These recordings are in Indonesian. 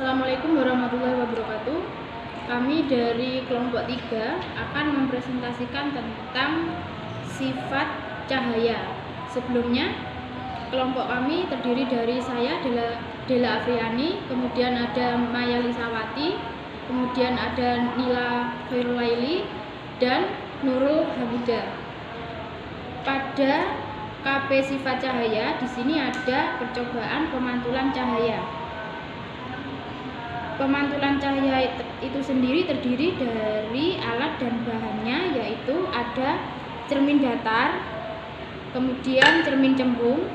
Assalamualaikum warahmatullahi wabarakatuh. Kami dari kelompok 3 akan mempresentasikan tentang sifat cahaya. Sebelumnya, kelompok kami terdiri dari saya, Dela Afriani, kemudian ada Maya Lisawati, kemudian ada Nila Khairulaili, dan Nurul Hamidah. Pada KP sifat cahaya, di sini ada percobaan pemantulan cahaya. Pemantulan cahaya itu sendiri terdiri dari alat dan bahannya, yaitu ada cermin datar, kemudian cermin cembung,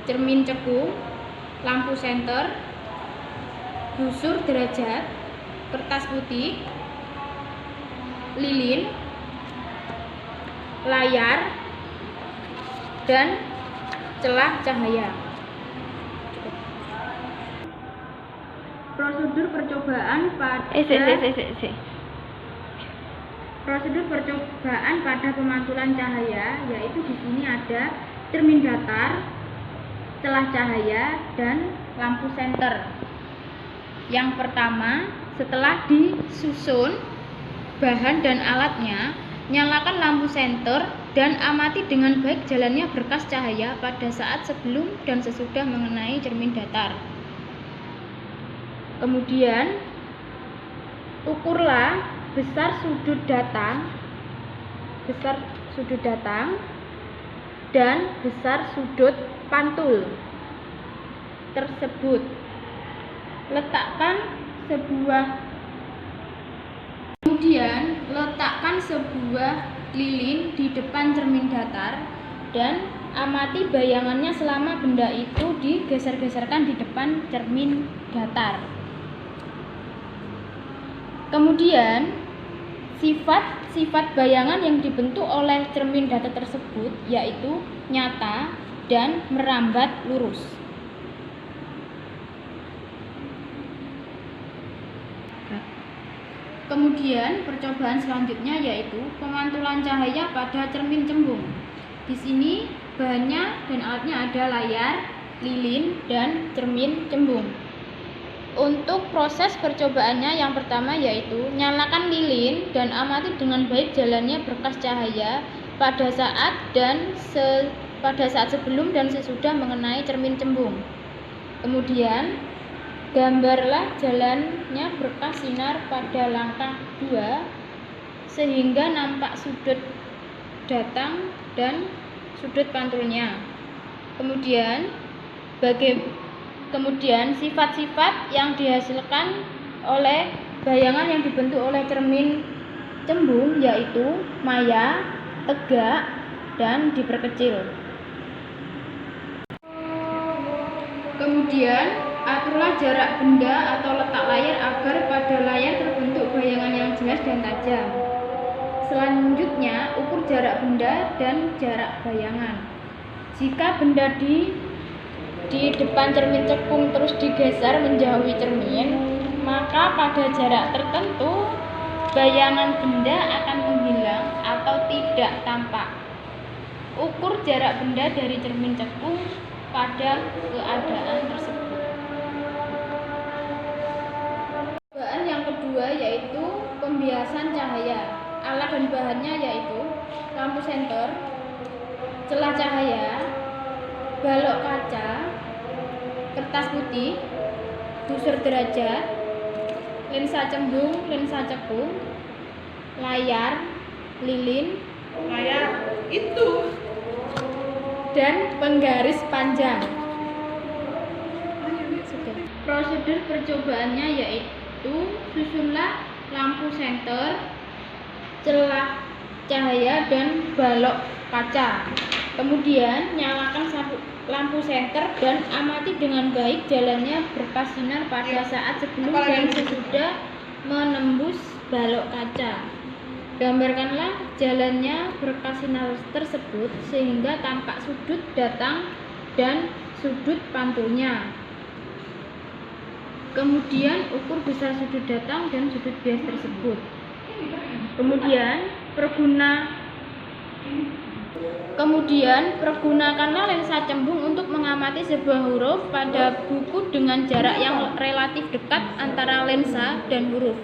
cermin cekung, lampu senter, busur derajat, kertas putih, lilin, layar, dan celah cahaya. Prosedur percobaan pada pemantulan cahaya, yaitu di sini ada cermin datar, celah cahaya, dan lampu senter. Yang pertama, setelah disusun bahan dan alatnya, nyalakan lampu senter dan amati dengan baik jalannya berkas cahaya pada saat sebelum dan sesudah mengenai cermin datar. Kemudian ukurlah besar sudut datang dan besar sudut pantul tersebut. Letakkan sebuah lilin di depan cermin datar dan amati bayangannya selama benda itu digeser-geserkan di depan cermin datar. Kemudian, sifat bayangan yang dibentuk oleh cermin datar tersebut yaitu nyata dan merambat lurus. Kemudian, percobaan selanjutnya yaitu pemantulan cahaya pada cermin cembung. Di sini bahannya dan alatnya ada layar, lilin, dan cermin cembung. Untuk proses percobaannya, yang pertama yaitu nyalakan lilin dan amati dengan baik jalannya berkas cahaya pada saat sebelum dan sesudah mengenai cermin cembung. Kemudian gambarlah jalannya berkas sinar pada langkah 2 sehingga nampak sudut datang dan sudut pantulnya. Kemudian sifat-sifat yang dihasilkan oleh bayangan yang dibentuk oleh cermin cembung yaitu maya, tegak, dan diperkecil. Kemudian aturlah jarak benda atau letak layar agar pada layar terbentuk bayangan yang jelas dan tajam. Selanjutnya ukur jarak benda dan jarak bayangan. Jika benda di depan cermin cekung terus digeser menjauhi cermin, maka pada jarak tertentu bayangan benda akan menghilang atau tidak tampak. Ukur jarak benda dari cermin cekung pada keadaan tersebut. Percobaan yang kedua yaitu pembiasan cahaya. Alat dan bahannya yaitu lampu senter, celah cahaya, balok kaca, kertas putih, busur derajat, lensa cembung, lensa cekung, layar, lilin, dan penggaris panjang. Prosedur percobaannya yaitu susunlah lampu senter, celah cahaya, dan balok kaca. Kemudian nyalakan lampu senter dan amati dengan baik jalannya berkas sinar pada saat sebelum dan sesudah menembus balok kaca. Gambarkanlah jalannya berkas sinar tersebut sehingga tampak sudut datang dan sudut pantulnya. Kemudian ukur besar sudut datang dan sudut bias tersebut. Kemudian Kemudian, pergunakanlah lensa cembung untuk mengamati sebuah huruf pada buku dengan jarak yang relatif dekat antara lensa dan huruf.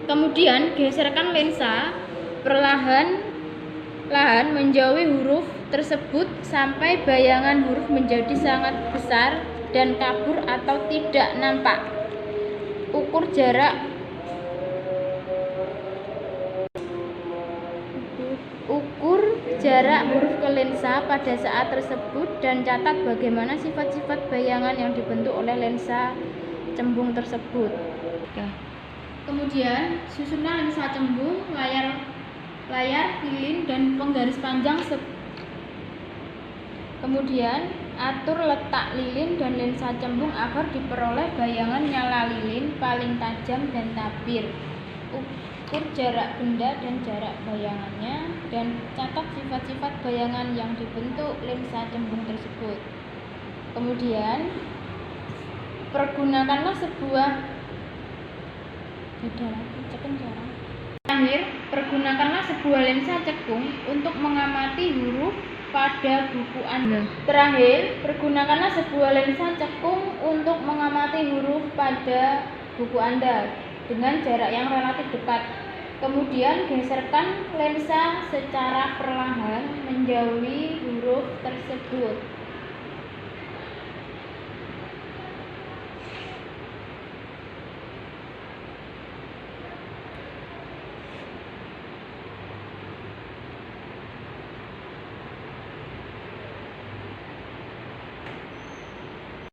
Kemudian, geserkan lensa perlahan-lahan menjauhi huruf tersebut sampai bayangan huruf menjadi sangat besar dan kabur atau tidak nampak. Ukur jarak huruf ke lensa pada saat tersebut dan catat bagaimana sifat-sifat bayangan yang dibentuk oleh lensa cembung tersebut. Kemudian, susunlah lensa cembung, layar lilin dan penggaris panjang. Kemudian, atur letak lilin dan lensa cembung agar diperoleh bayangan nyala lilin paling tajam dan tabir. Ukur jarak benda dan jarak bayangannya dan catat sifat-sifat bayangan yang dibentuk lensa cembung tersebut. Kemudian, pergunakanlah sebuah lensa cekung untuk mengamati huruf pada buku Anda. Terakhir, pergunakanlah sebuah lensa cekung untuk mengamati huruf pada buku Anda dengan jarak yang relatif dekat. Kemudian, geserkan lensa secara perlahan menjauhi huruf tersebut.